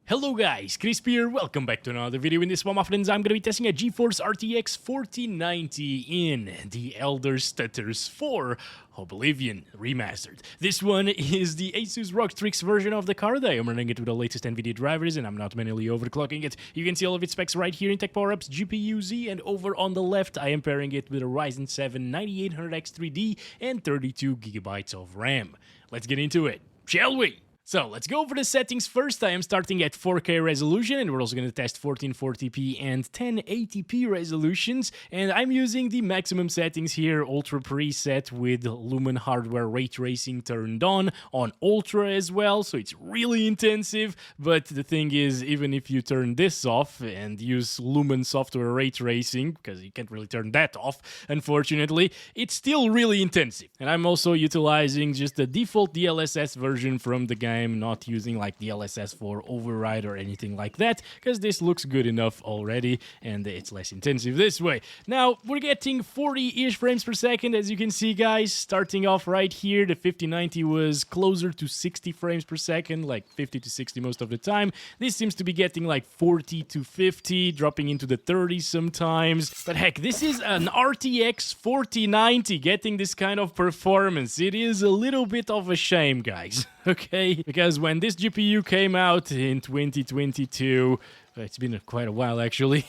Hello guys, Chris here, welcome back to another video. In this one, my friends, I'm going to be testing a GeForce RTX 4090 in the Elder Stutters IV Oblivion Remastered. This one is the Asus ROG Strix version of the card. I am running it with the latest Nvidia drivers and I'm not manually overclocking it. You can see all of its specs right here in Tech Power-Ups, GPU Z, and over on the left I am pairing it with a Ryzen 7 9800X 3D and 32GB of RAM. Let's get into it, shall we? So let's go over the settings first. I am starting at 4K resolution and we're also going to test 1440p and 1080p resolutions. And I'm using the maximum settings here, Ultra preset with Lumen hardware ray tracing turned on Ultra as well. So it's really intensive. But the thing is, even if you turn this off and use Lumen software ray tracing, because you can't really turn that off, unfortunately, it's still really intensive. And I'm also utilizing just the default DLSS version from the game. I'm not using like DLSS for override or anything like that, because this looks good enough already and it's less intensive this way. Now we're getting 40-ish frames per second, as you can see, guys. Starting off right here, the 5090 was closer to 60 frames per second, like 50 to 60 most of the time. This seems to be getting like 40 to 50, dropping into the 30s sometimes. But heck, this is an RTX 4090 getting this kind of performance. It is a little bit of a shame, guys. Okay, because when this GPU came out in 2022, it's been quite a while actually,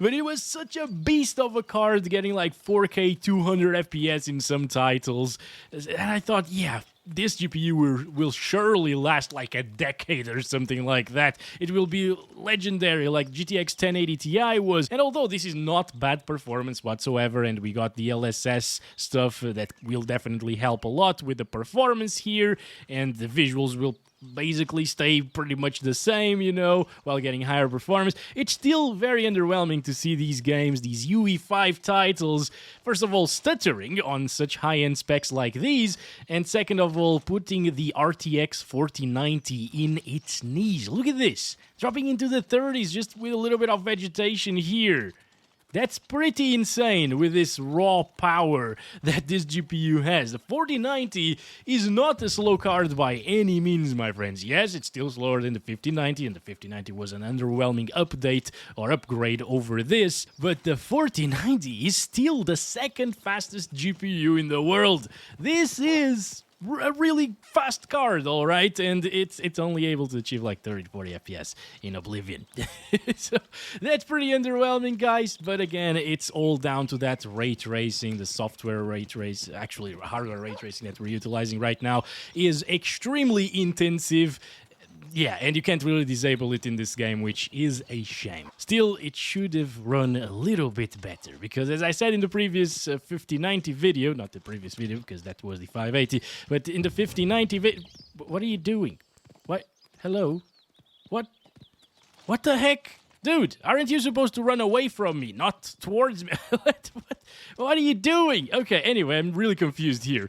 but it was such a beast of a card, getting like 4K 200 FPS in some titles, and I thought, yeah, this GPU will surely last like a decade or something like that. It will be legendary like GTX 1080 Ti was. And although this is not bad performance whatsoever, and we got the DLSS stuff that will definitely help a lot with the performance here, and the visuals will basically stay pretty much the same, you know, while getting higher performance, it's still very underwhelming to see these games, these UE5 titles, first of all, stuttering on such high-end specs like these, and second of all, putting the RTX 4090 in its knees. Look at this, dropping into the 30s just with a little bit of vegetation here. That's pretty insane with this raw power that this GPU has. The 4090 is not a slow card by any means, my friends. Yes, it's still slower than the 5090, and the 5090 was an underwhelming update or upgrade over this, but the 4090 is still the second fastest GPU in the world. This is a really fast card, all right, and it's only able to achieve like 30 to 40 FPS in Oblivion. So that's pretty underwhelming, guys, but again, it's all down to that ray tracing. The software ray trace, actually hardware ray tracing that we're utilizing right now, is extremely intensive. Yeah, and you can't really disable it in this game, which is a shame. Still, it should have run a little bit better, because as I said in the previous 5090 video, not the previous video, because that was the 580, but in the 5090 video... What are you doing? What? Hello? What? What the heck? Dude, aren't you supposed to run away from me, not towards me? What are you doing? Okay, anyway, I'm really confused here.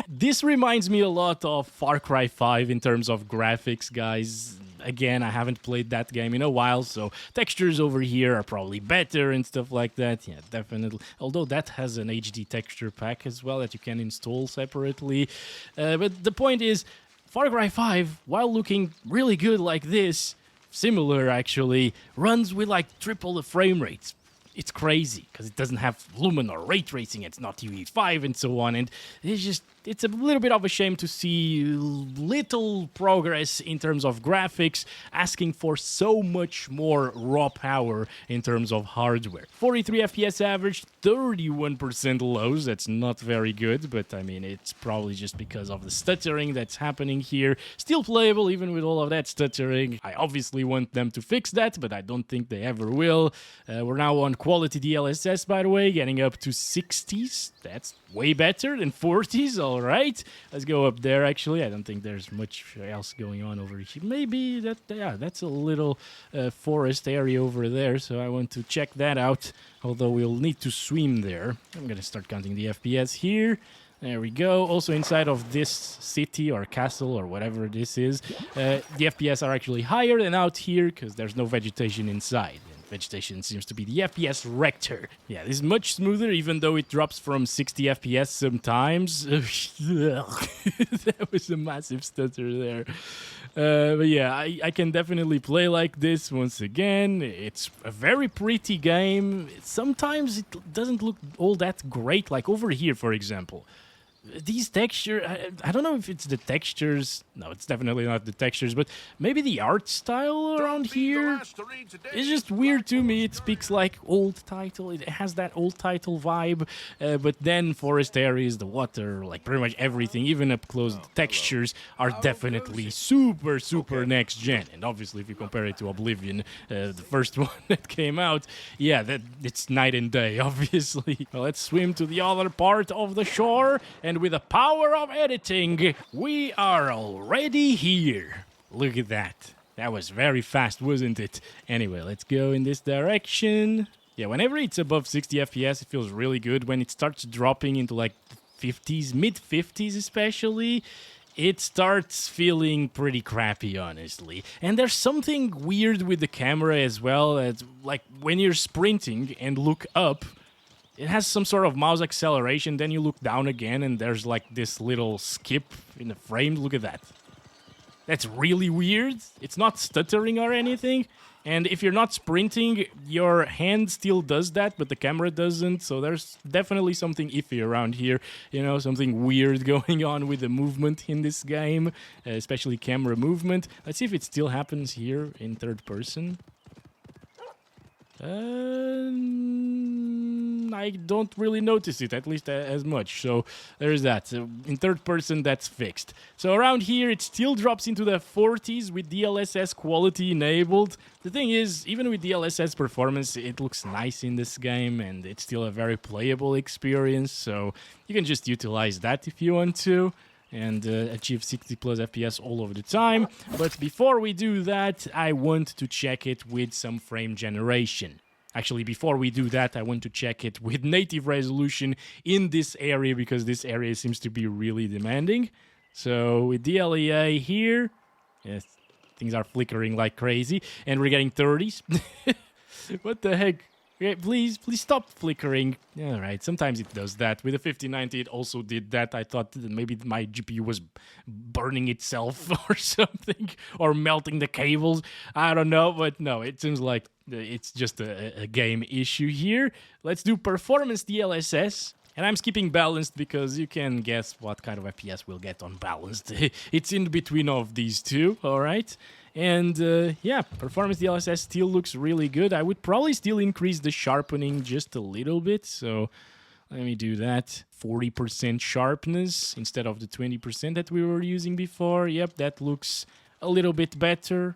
This reminds me a lot of Far Cry 5 in terms of graphics, guys. Again, I haven't played that game in a while, so textures over here are probably better and stuff like that. Yeah, definitely. Although that has an HD texture pack as well that you can install separately. But the point is, Far Cry 5, while looking really good like this, similar actually, runs with like triple the frame rates. It's crazy because it doesn't have Lumen or ray tracing, it's not UE5 and so on, and it's a little bit of a shame to see little progress in terms of graphics, asking for so much more raw power in terms of hardware. 43 FPS average, 31% lows. That's not very good, but I mean, it's probably just because of the stuttering that's happening here. Still playable even with all of that stuttering. I obviously want them to fix that, but I don't think they ever will. We're now on quality DLSS, by the way, getting up to 60s. That's way better than 40s. All right, let's go up there. Actually, I don't think there's much else going on over here. Maybe that, yeah, that's a little forest area over there, so I want to check that out, although we'll need to swim there. I'm gonna start counting the FPS here. There we go. Also inside of this city or castle or whatever this is, the FPS are actually higher than out here because there's no vegetation inside. Vegetation seems to be the FPS rector. Yeah, this is much smoother, even though it drops from 60 FPS sometimes. That was a massive stutter there. But yeah, I can definitely play like this once again. It's a very pretty game. Sometimes it doesn't look all that great, like over here, for example. These textures, I don't know if it's the textures. No, it's definitely not the textures, but maybe the art style around here is just weird to me. It speaks like old title. It has that old title vibe, but then forest areas, the water, like pretty much everything, even up close, the textures are definitely super next gen. And obviously, if you compare it to Oblivion, the first one that came out, yeah, it's night and day, obviously. Well, let's swim to the other part of the shore, and with the power of editing, we are already here. Look at that. That was very fast, wasn't it? Anyway, let's go in this direction. Yeah, whenever it's above 60 FPS, it feels really good. When it starts dropping into like the 50s, mid-50s especially, it starts feeling pretty crappy, honestly. And there's something weird with the camera as well. It's like when you're sprinting and look up, it has some sort of mouse acceleration, then you look down again and there's like this little skip in the frame. Look at that. That's really weird. It's not stuttering or anything. And if you're not sprinting, your hand still does that, but the camera doesn't. So there's definitely something iffy around here. You know, something weird going on with the movement in this game, especially camera movement. Let's see if it still happens here in third person. I don't really notice it, at least as much. So there's that. In third person, that's fixed. So around here, it still drops into the 40s with DLSS quality enabled. The thing is, even with DLSS performance, it looks nice in this game, and it's still a very playable experience. So you can just utilize that if you want to, and achieve 60 plus FPS all over the time. But before we do that, I want to check it with some frame generation. Actually, before we do that, I want to check it with native resolution in this area, because this area seems to be really demanding. So with DLEA here, yes, things are flickering like crazy, and we're getting 30s. What the heck? Okay, please stop flickering. All right, sometimes it does that. With the 5090, it also did that. I thought that maybe my GPU was burning itself or something, or melting the cables. I don't know, but no, it seems like it's just a game issue here. Let's do performance DLSS. And I'm skipping balanced because you can guess what kind of FPS we'll get on balanced. It's in between of these two, all right? And yeah, performance DLSS still looks really good. I would probably still increase the sharpening just a little bit. So let me do that. 40% sharpness instead of the 20% that we were using before. Yep, that looks a little bit better.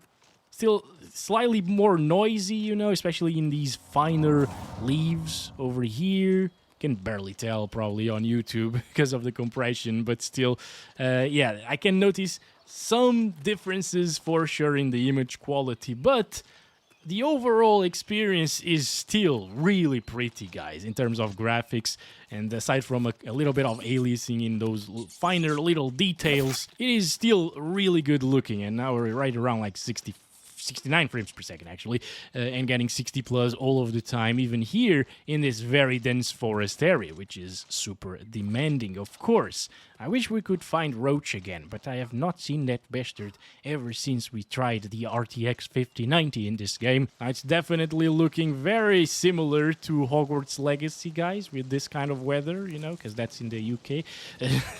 Still slightly more noisy, you know, especially in these finer leaves over here. Can barely tell probably on YouTube because of the compression, but still, yeah, I can notice some differences for sure in the image quality, but the overall experience is still really pretty, guys, in terms of graphics. And aside from a little bit of aliasing in those finer little details, it is still really good looking. And now we're right around like 69 frames per second, actually, and getting 60 plus all of the time, even here in this very dense forest area, which is super demanding, of course. I wish we could find Roach again, but I have not seen that bastard ever since we tried the RTX 5090 in this game. It's definitely looking very similar to Hogwarts Legacy, guys, with this kind of weather, you know, because that's in the UK.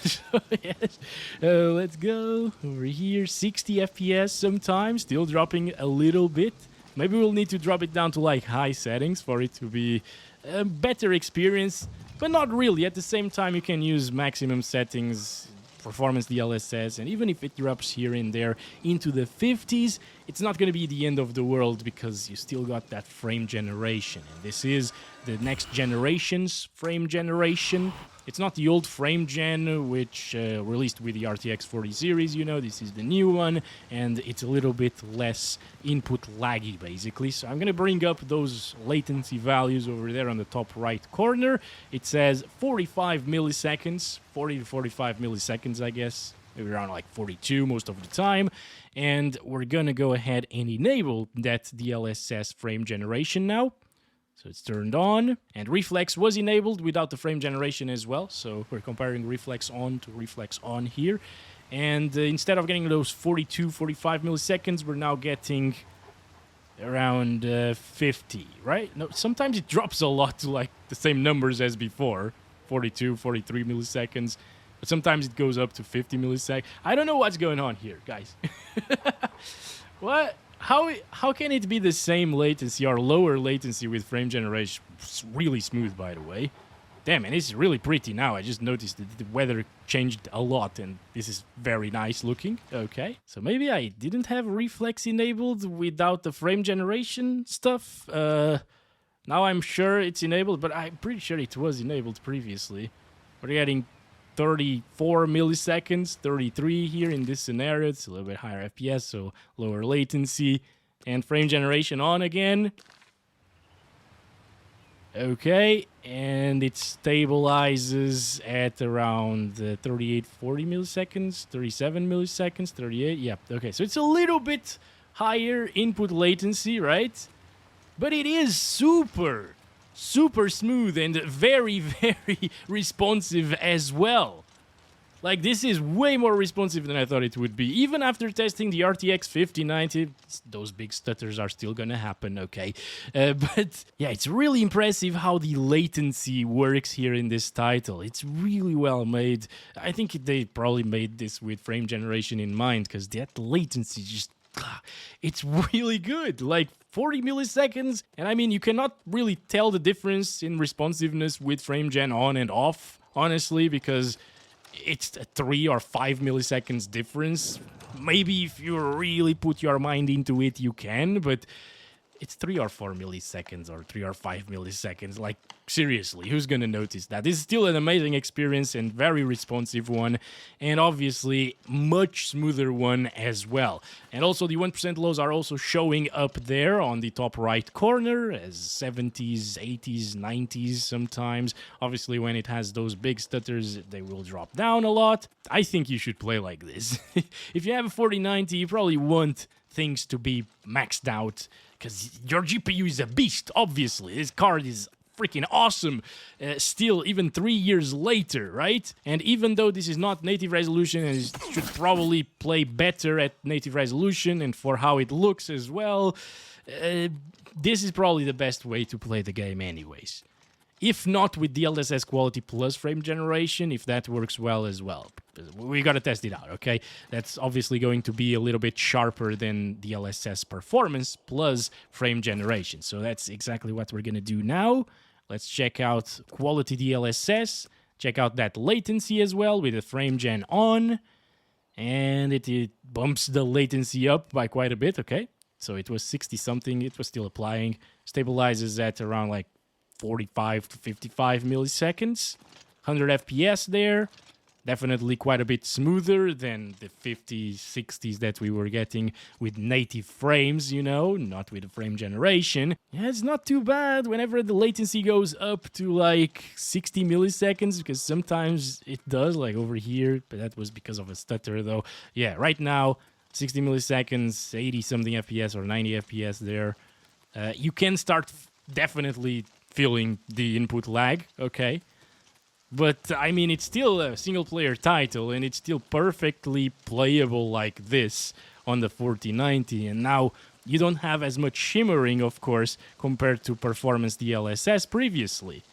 So, yes. Let's go over here. 60 FPS sometimes, still dropping a little bit. Maybe we'll need to drop it down to like high settings for it to be a better experience. But not really. At the same time, you can use maximum settings, performance DLSS, and even if it drops here and there into the 50s, it's not going to be the end of the world because you still got that frame generation. And this is the next generation's frame generation. It's not the old frame gen, which released with the RTX 40 series, you know, this is the new one, and it's a little bit less input laggy, basically. So I'm going to bring up those latency values over there on the top right corner. It says 45 milliseconds, 40 to 45 milliseconds, I guess, maybe around like 42 most of the time. And we're going to go ahead and enable that DLSS frame generation now. So it's turned on, and Reflex was enabled without the frame generation as well. So we're comparing Reflex on to Reflex on here. And instead of getting those 42, 45 milliseconds, we're now getting around 50, right? No, sometimes it drops a lot to like the same numbers as before, 42, 43 milliseconds. But sometimes it goes up to 50 milliseconds. I don't know what's going on here, guys. What? How can it be the same latency or lower latency with frame generation? It's really smooth, by the way. Damn, and it's really pretty now. I just noticed that the weather changed a lot, and this is very nice looking. Okay, so maybe I didn't have reflex enabled without the frame generation stuff. Now I'm sure it's enabled, but I'm pretty sure it was enabled previously. We're getting 34 milliseconds, 33 here in this scenario. It's a little bit higher FPS, so lower latency. And frame generation on again. Okay, and it stabilizes at around 38, 40 milliseconds, 37 milliseconds, 38. Yeah, okay, so it's a little bit higher input latency, right? But it is super smooth and very, very responsive as well. Like, this is way more responsive than I thought it would be. Even after testing the RTX 5090, those big stutters are still gonna happen, okay? But, yeah, it's really impressive how the latency works here in this title. It's really well made. I think they probably made this with frame generation in mind, because that latency just... it's really good. Like, 40 milliseconds, and I mean, you cannot really tell the difference in responsiveness with frame gen on and off, honestly, because it's a 3 or 5 milliseconds difference. Maybe if you really put your mind into it, you can, but it's 3 or 4 milliseconds or 3 or 5 milliseconds. Like, seriously, who's gonna notice that? This is still an amazing experience and very responsive one, and obviously much smoother one as well. And also the 1% lows are also showing up there on the top right corner as 70s, 80s, 90s sometimes. Obviously when it has those big stutters, they will drop down a lot. I think you should play like this. If you have a 4090, you probably want things to be maxed out, because your GPU is a beast, obviously. This card is freaking awesome, still, even 3 years later, right? And even though this is not native resolution, and it should probably play better at native resolution and for how it looks as well, this is probably the best way to play the game anyways. If not with DLSS quality plus frame generation, if that works well as well. We gotta test it out, okay? That's obviously going to be a little bit sharper than DLSS performance plus frame generation. So that's exactly what we're gonna do now. Let's check out quality DLSS, check out that latency as well with the frame gen on, and it bumps the latency up by quite a bit, okay? So it was 60 something, it was still applying, stabilizes at around like 45 to 55 milliseconds, 100 FPS there, definitely quite a bit smoother than the 50s, 60s that we were getting with native frames, you know, not with the frame generation. Yeah, it's not too bad whenever the latency goes up to like 60 milliseconds, because sometimes it does, like over here, but that was because of a stutter though. Yeah, right now, 60 milliseconds, 80 something FPS or 90 FPS there. You can start definitely feeling the input lag, okay? But, I mean, it's still a single-player title, and it's still perfectly playable like this on the 4090, and now you don't have as much shimmering, of course, compared to performance DLSS previously.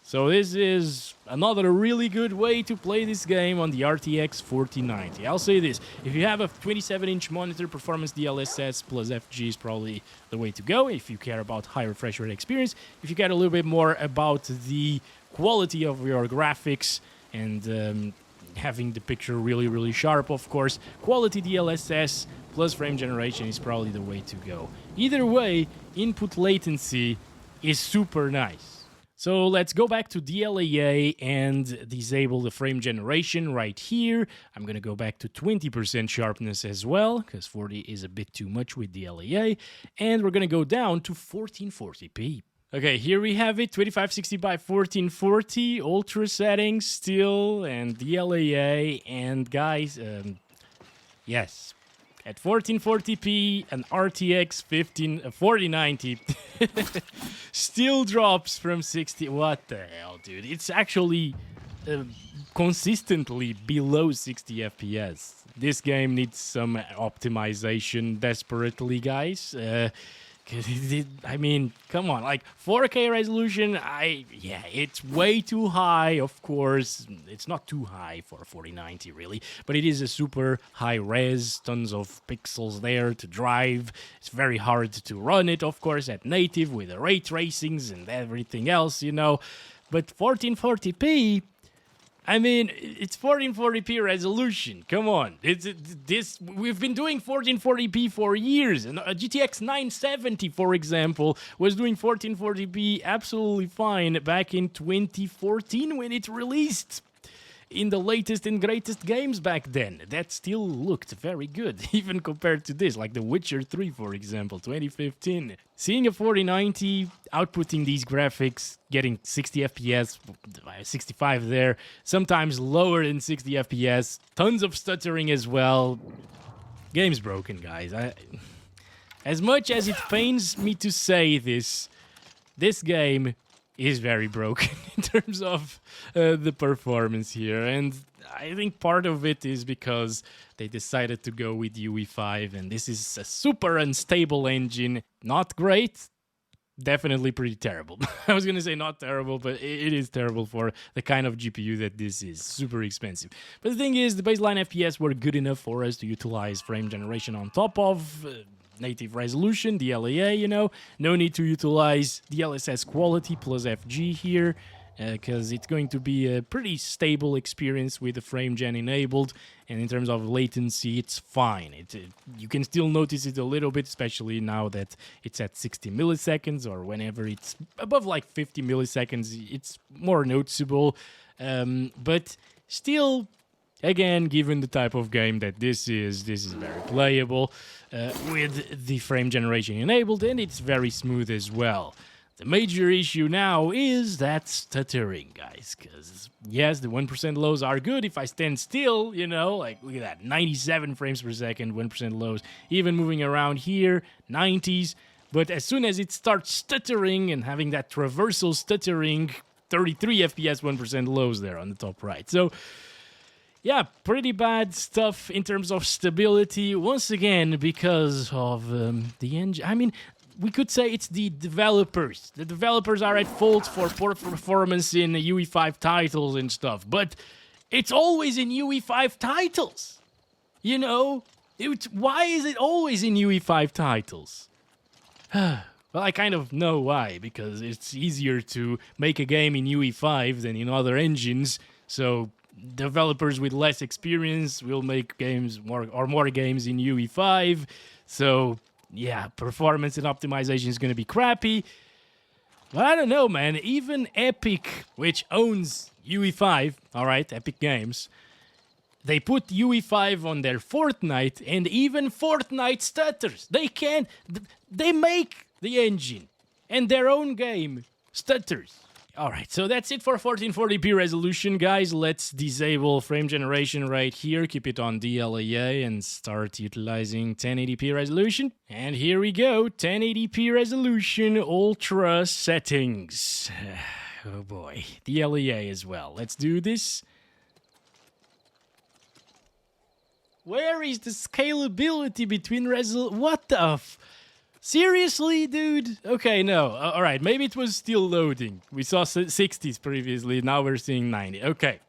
So this is another really good way to play this game on the RTX 4090. I'll say this, if you have a 27-inch monitor, performance DLSS plus FG is probably the way to go if you care about high refresh rate experience. If you care a little bit more about the quality of your graphics and having the picture really, really sharp, of course, quality DLSS plus frame generation is probably the way to go. Either way, input latency is super nice. So let's go back to DLAA and disable the frame generation right here. I'm going to go back to 20% sharpness as well, because 40 is a bit too much with DLAA. And we're going to go down to 1440p. Okay, here we have it, 2560 by 1440, ultra settings still, and DLAA. And guys, yes, at 1440p, an RTX 4090 still drops from 60. What the hell, dude? It's actually consistently below 60 FPS. This game needs some optimization desperately, guys. 'Cause I mean, come on, like 4K resolution, yeah, it's way too high, of course. It's not too high for 4090, really, but it is a super high res, tons of pixels there to drive. It's very hard to run it, of course, at native with the ray tracings and everything else, you know. But 1440p, I mean, it's 1440p resolution. Come on, we've been doing 1440p for years, and a GTX 970, for example, was doing 1440p absolutely fine back in 2014 when it released. In the latest and greatest games back then, that still looked very good, even compared to this, like The Witcher 3, for example, 2015. Seeing a 4090 outputting these graphics, getting 60 FPS, 65 there, sometimes lower than 60 FPS, tons of stuttering as well. Game's broken, guys. As much as it pains me to say this game is very broken in terms of the performance here, and I think part of it is because they decided to go with UE5, and this is a super unstable engine. Not great, definitely pretty terrible. I was gonna say not terrible, but it is terrible for the kind of GPU that this is. Super expensive. But the thing is, the baseline FPS were good enough for us to utilize frame generation on top of native resolution, DLAA, you know. No need to utilize DLSS quality plus FG here, because it's going to be a pretty stable experience with the frame gen enabled, and in terms of latency, it's fine. You can still notice it a little bit, especially now that it's at 60 milliseconds, or whenever it's above like 50 milliseconds, it's more noticeable, but still, again, given the type of game that this is very playable with the frame generation enabled, and it's very smooth as well. The major issue now is that stuttering, guys, because yes, the 1% lows are good if I stand still, you know, like look at that, 97 frames per second, 1% lows, even moving around here, 90s, but as soon as it starts stuttering and having that traversal stuttering, 33 FPS, 1% lows there on the top right. So yeah, pretty bad stuff in terms of stability, once again, because of the engine. I mean, we could say it's the developers. The developers are at fault for poor performance in UE5 titles and stuff, but it's always in UE5 titles. You know? Why is it always in UE5 titles? Well, I kind of know why, because it's easier to make a game in UE5 than in other engines, so developers with less experience will make games more games in UE5. So yeah, performance and optimization is going to be crappy. But I don't know, man. Even Epic, which owns UE5, all right, Epic Games, they put UE5 on their Fortnite, and even Fortnite stutters. They make the engine, and their own game stutters. Alright, so that's it for 1440p resolution, guys. Let's disable frame generation right here, keep it on DLAA, and start utilizing 1080p resolution. And here we go, 1080p resolution, ultra settings. Oh boy, DLAA as well. Let's do this. Where is the scalability between what the Seriously, dude? Okay, no. Alright, maybe it was still loading. We saw 60s previously, now we're seeing 90. Okay.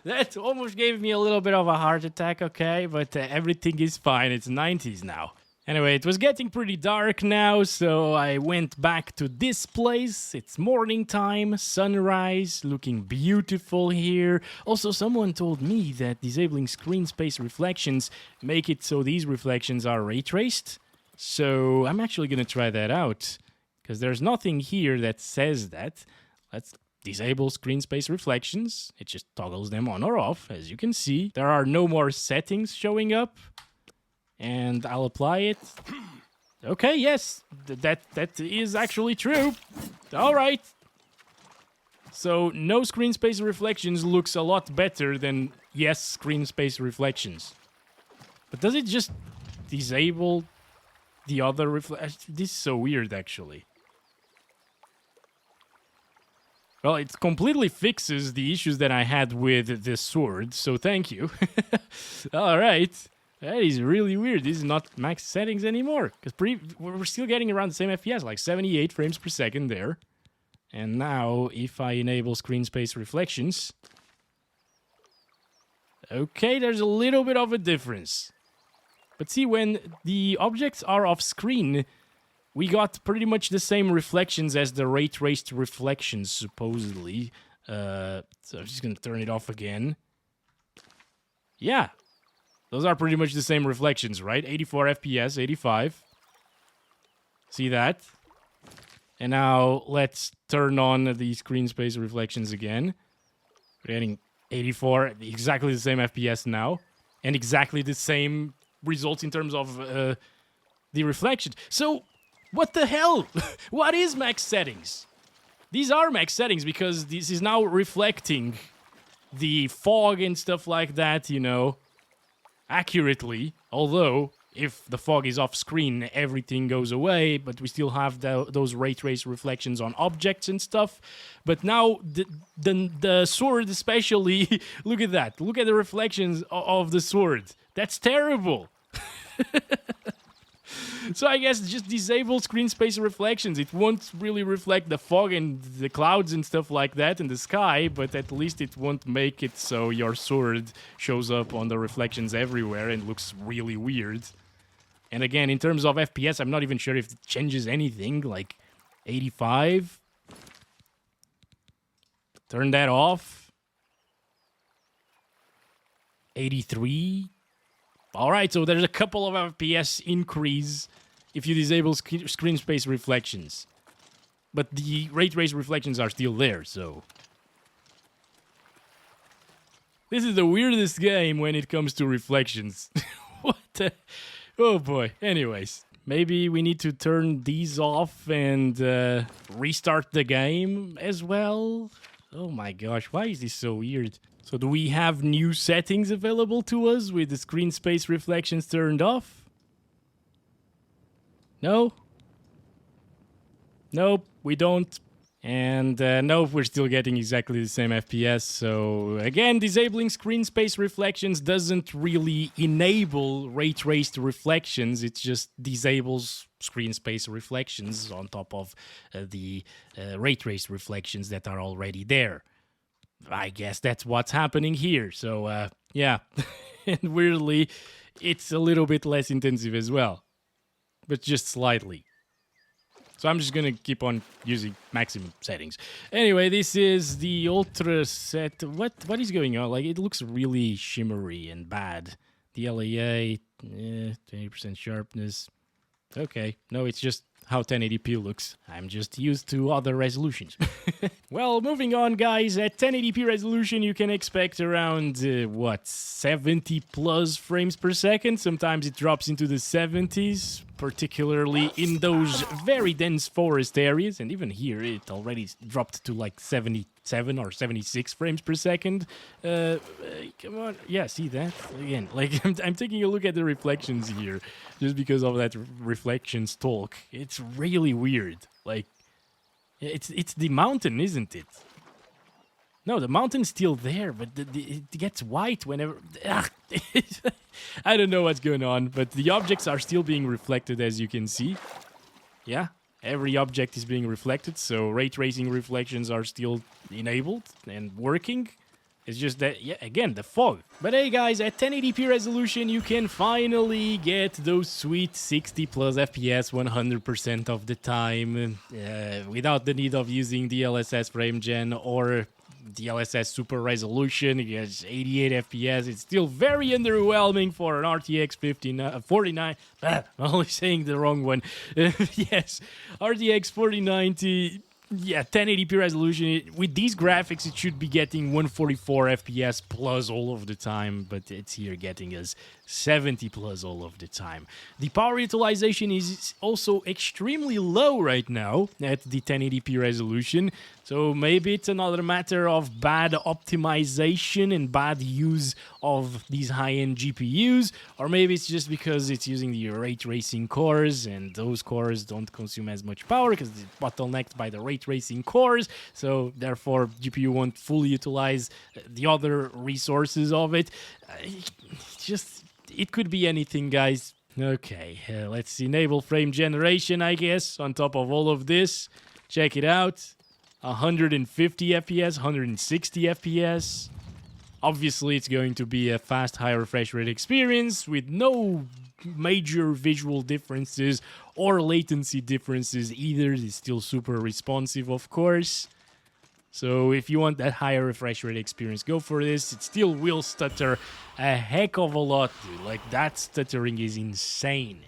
That almost gave me a little bit of a heart attack, okay? But everything is fine, it's 90s now. Anyway, it was getting pretty dark now, so I went back to this place. It's morning time, sunrise, looking beautiful here. Also, someone told me that disabling screen space reflections make it so these reflections are ray traced. So I'm actually going to try that out, because there's nothing here that says that. Let's disable screen space reflections. It just toggles them on or off, as you can see. There are no more settings showing up, and I'll apply it. Okay, yes, that is actually true. All right. So no screen space reflections looks a lot better than yes screen space reflections. But does it just disable the other this is so weird, actually. Well, it completely fixes the issues that I had with the sword, so thank you. All right. That is really weird. This is not max settings anymore. Because we're still getting around the same FPS, like 78 frames per second there. And now, if I enable screen space reflections... Okay, there's a little bit of a difference. But see, when the objects are off screen... We got pretty much the same reflections as the ray traced reflections, supposedly. So I'm just gonna turn it off again. Yeah. Those are pretty much the same reflections, right? 84 FPS, 85. See that? And now let's turn on the screen space reflections again. We're getting 84, exactly the same FPS now. And exactly the same results in terms of the reflection. So... What the hell? What is max settings? These are max settings because this is now reflecting the fog and stuff like that, you know, accurately. Although, if the fog is off screen, everything goes away, but we still have those ray trace reflections on objects and stuff. But now, the sword especially, look at that. Look at the reflections of the sword. That's terrible. So I guess just disable screen space reflections. It won't really reflect the fog and the clouds and stuff like that in the sky, but at least it won't make it so your sword shows up on the reflections everywhere and looks really weird. And again, in terms of FPS, I'm not even sure if it changes anything, like 85. Turn that off. 83. Alright, so there's a couple of FPS increase if you disable screen space reflections. But the ray trace reflections are still there, so... This is the weirdest game when it comes to reflections. What the... Oh boy. Anyways, maybe we need to turn these off and restart the game as well. Oh my gosh, why is this so weird? So do we have new settings available to us with the screen space reflections turned off? No? Nope, we don't. And nope, we're still getting exactly the same FPS. So again, disabling screen space reflections doesn't really enable ray traced reflections. It just disables screen space reflections on top of the ray traced reflections that are already there. I guess that's what's happening here. So, yeah. And weirdly, it's a little bit less intensive as well. But just slightly. So I'm just gonna keep on using maximum settings. Anyway, this is the ultra set. What is going on? Like, it looks really shimmery and bad. The LAA, 20% sharpness. Okay, no, it's just how 1080p looks. I'm just used to other resolutions. Well, moving on, guys. At 1080p resolution, you can expect around, 70 plus frames per second. Sometimes it drops into the 70s, particularly in those very dense forest areas. And even here, it already dropped to like 77 or 76 frames per second. Come on. Yeah, see that? Again, like, I'm taking a look at the reflections here, just because of that reflections talk. It's really weird. Like, it's the mountain, isn't it? No, the mountain's still there, but it gets white whenever... I don't know what's going on, but the objects are still being reflected, as you can see. Yeah, every object is being reflected, so ray tracing reflections are still enabled and working. It's just that, yeah, again, the fog. But hey guys, at 1080p resolution, you can finally get those sweet 60 plus FPS 100% of the time without the need of using DLSS Frame Gen or DLSS Super Resolution. It gets 88 FPS. It's still very underwhelming for an RTX 49. I'm only saying the wrong one. Yes, RTX 4090. Yeah, 1080p resolution. With these graphics, it should be getting 144 FPS plus all of the time, but it's here getting us 70 plus all of the time. The power utilization is also extremely low right now at the 1080p resolution. So maybe it's another matter of bad optimization and bad use of these high-end GPUs, or maybe it's just because it's using the ray tracing cores, and those cores don't consume as much power because it's bottlenecked by the ray tracing cores, so therefore GPU won't fully utilize the other resources of it. It could be anything, guys. Okay, let's enable frame generation, I guess, on top of all of this. Check it out. 150 FPS, 160 FPS. Obviously, it's going to be a fast, high refresh rate experience with no major visual differences or latency differences either. It's still super responsive, of course. So if you want that higher refresh rate experience, go for this. It still will stutter a heck of a lot, dude. Like, that stuttering is insane.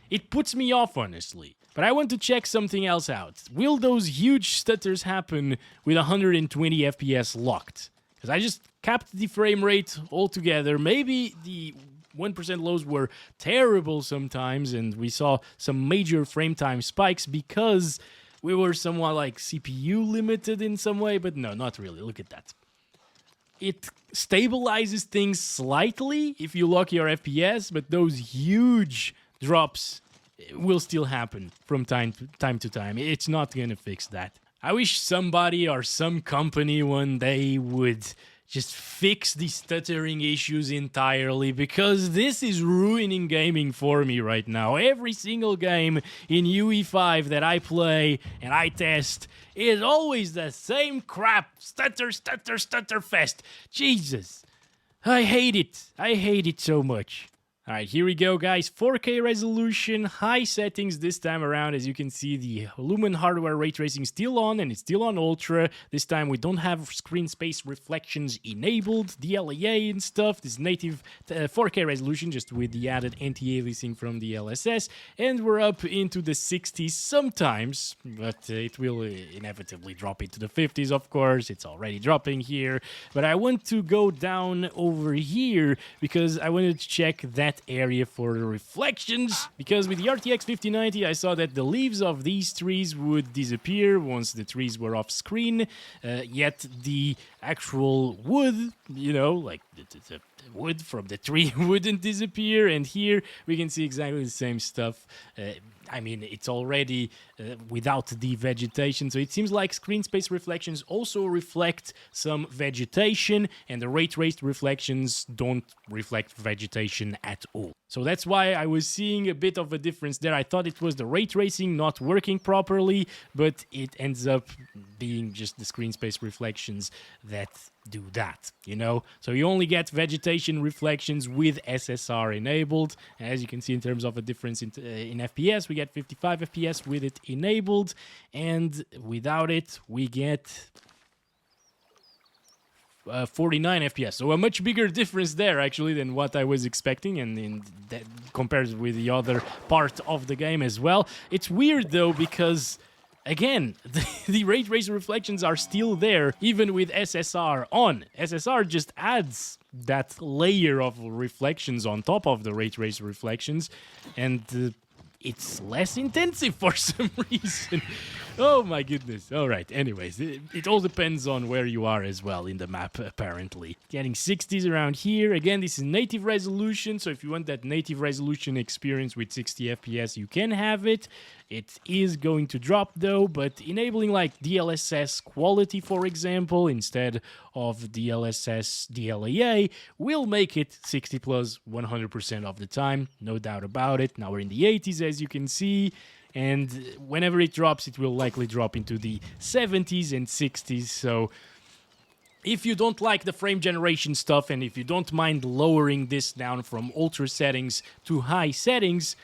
It puts me off, honestly. But I want to check something else out. Will those huge stutters happen with 120 FPS locked? Because I just capped the frame rate altogether. Maybe the 1% lows were terrible sometimes, and we saw some major frame time spikes because we were somewhat like CPU limited in some way, but no, not really. Look at that. It stabilizes things slightly if you lock your FPS, but those huge drops will still happen from time to time. It's not going to fix that. I wish somebody or some company one day would just fix the stuttering issues entirely, because this is ruining gaming for me right now. Every single game in UE5 that I play and I test is always the same crap. Stutter, stutter, stutter fest. Jesus. I hate it. I hate it so much. Alright, here we go, guys. 4K resolution, high settings this time around. As you can see, the Lumen hardware ray tracing is still on, and it's still on Ultra. This time we don't have screen space reflections enabled, DLAA and stuff. This native 4K resolution, just with the added anti-aliasing from the DLSS. And we're up into the 60s sometimes, but it will inevitably drop into the 50s, of course. It's already dropping here. But I want to go down over here because I wanted to check that area for the reflections, because with the RTX 5090 I saw that the leaves of these trees would disappear once the trees were off screen, yet the actual wood, you know, like the wood from the tree wouldn't disappear, and here we can see exactly the same stuff. I mean, it's already without the vegetation, so it seems like screen space reflections also reflect some vegetation, and the ray traced reflections don't reflect vegetation at all. So that's why I was seeing a bit of a difference there. I thought it was the ray tracing not working properly, but it ends up being just the screen space reflections that do that, you know? So you only get vegetation reflections with SSR enabled. As you can see, in terms of a difference in FPS, we get 55 FPS with it enabled, and without it, we get 49 FPS. So a much bigger difference there, actually, than what I was expecting, and in that compared with the other part of the game as well. It's weird, though, because again, the ray trace reflections are still there, even with SSR on. SSR just adds that layer of reflections on top of the ray trace reflections, and it's less intensive for some reason. Oh my goodness. All right, anyways, it all depends on where you are as well in the map, apparently. Getting 60s around here. Again, this is native resolution, so if you want that native resolution experience with 60 FPS, you can have it. It is going to drop, though, but enabling like DLSS quality, for example, instead of DLSS DLAA, will make it 60 plus 100% of the time, no doubt about it. Now we're in the 80s, as you can see, and whenever it drops, it will likely drop into the 70s and 60s, so if you don't like the frame generation stuff, and if you don't mind lowering this down from ultra settings to high settings,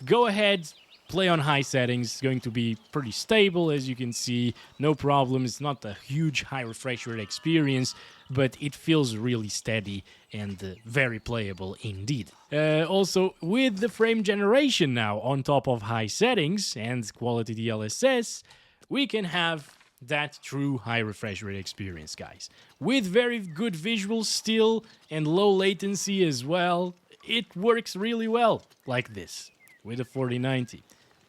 go ahead, play on high settings. It's going to be pretty stable, as you can see, no problem. It's not a huge high refresh rate experience, but it feels really steady and very playable indeed. Also, with the frame generation now on top of high settings and quality DLSS, we can have that true high refresh rate experience, guys. With very good visuals still and low latency as well, it works really well like this with a 4090.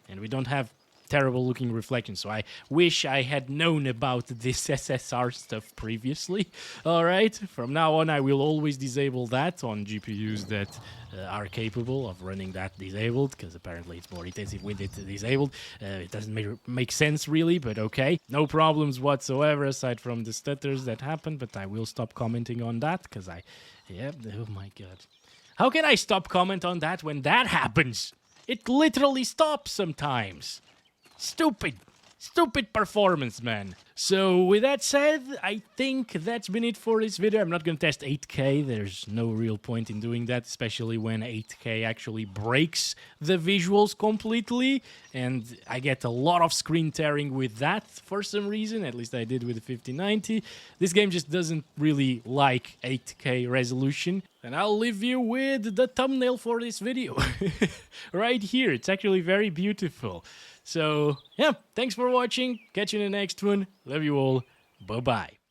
And we don't have terrible looking reflection. So I wish I had known about this SSR stuff previously. All right, from now on I will always disable that on GPUs that are capable of running that disabled, because apparently it's more intensive with it disabled. It doesn't make sense really, but okay. No problems whatsoever aside from the stutters that happen, but I will stop commenting on that because oh my god. How can I stop comment on that when that happens? It literally stops sometimes. Stupid performance, man. So with that said, I think that's been it for this video. I'm not going to test 8K. There's no real point in doing that, especially when 8K actually breaks the visuals completely. And I get a lot of screen tearing with that for some reason. At least I did with the 5090. This game just doesn't really like 8K resolution. And I'll leave you with the thumbnail for this video. Right here. It's actually very beautiful. So, yeah, thanks for watching. Catch you in the next one. Love you all. Bye-bye.